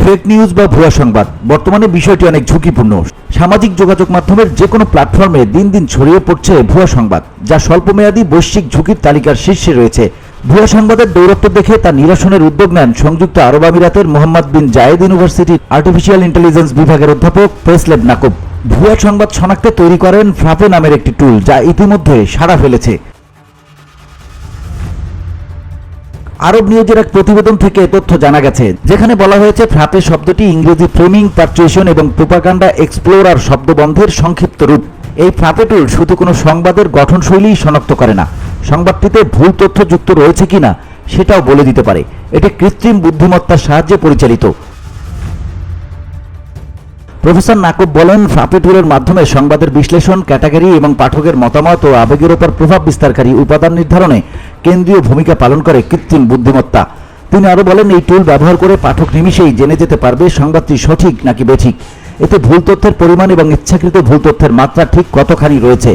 Fake news বা ভুয়া সংবাদ বর্তমানে বিষয়টি অনেক ঝুঁকিপূর্ণ। সামাজিক যোগাযোগ মাধ্যমের যে কোনো প্ল্যাটফর্মে দিন দিন ছড়িয়ে পড়ছে ভুয়া সংবাদ, যা স্বল্পমেয়াদী বৈশ্বিক ঝুঁকির তালিকার শীর্ষে রয়েছে। ভুয়া সংবাদের দৌরাত্ম্য দেখে তা নিরসনের উদ্যোগ নেন সংযুক্ত আরব আমিরাতের মোহাম্মদ বিন জায়েদ ইউনিভার্সিটির আর্টিফিশিয়াল ইন্টেলিজেন্স বিভাগের অধ্যাপক প্রেসলেব নাকুব। ভুয়া সংবাদ শনাক্তে তৈরি করেন ফ্রাপে নামের একটি টুল, যা ইতিমধ্যে সাড়া ফেলেছে। আরব নিউজের এক প্রতিবেদন থেকে তথ্য জানা গেছে, যেখানে বলা হয়েছে ফ্রাপে শব্দটি ইংরেজি ফ্রেমিং, পারচুয়েশন এবং প্রোপাগান্ডা এক্সপ্লোরার শব্দবন্ধের সংক্ষিপ্ত রূপ। এই ফ্রাপে টুল শুধু কোনো সংবাদের গঠনশৈলী শনাক্ত করে না, সংবাদটিতে ভুল তথ্য যুক্ত রয়েছে কিনা সেটাও বলে দিতে পারে। এটি কৃত্রিম বুদ্ধিমত্তার সাহায্যে পরিচালিত। প্রফেসর নাকুব বলেন, ফ্রাপে টুলের মাধ্যমে সংবাদের বিশ্লেষণ, ক্যাটাগরি এবং পাঠকের মতামত ও আবেগের ওপর প্রভাব বিস্তারকারী উপাদান নির্ধারণে কেন্দ্রীয় ভূমিকা পালন করে কৃত্রিম বুদ্ধিমত্তা। তিনি আরও বলেন, এই টুল ব্যবহার করে পাঠক নিমিষেই জেনে যেতে পারবে সংবাদটি সঠিক নাকি বেঠিক। এতে ভুল তথ্যের পরিমাণ এবং ইচ্ছাকৃত ভুল তথ্যের মাত্রা ঠিক কতখানি রয়েছে।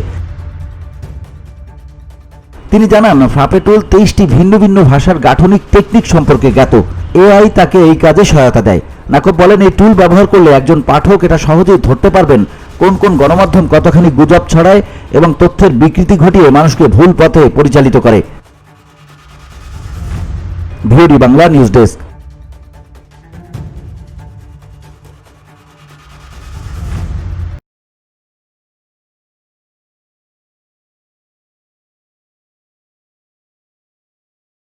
তিনি জানান, ফ্রাপে টুল 23টি ভিন্ন ভিন্ন ভাষার গাঠনিক টেকনিক সম্পর্কে জ্ঞাত। এআই তাকে এই কাজে সহায়তা দেয়। নাকুব বলেন, এই টুল ব্যবহার করলে একজন পাঠক এটা সহজেই ধরতে পারবেন কোন কোন গণমাধ্যম কতখানি গুজব ছড়ায় এবং তথ্যের বিকৃতি ঘটিয়ে মানুষকে ভুল পথে পরিচালিত করে। VOD Bangla news desk.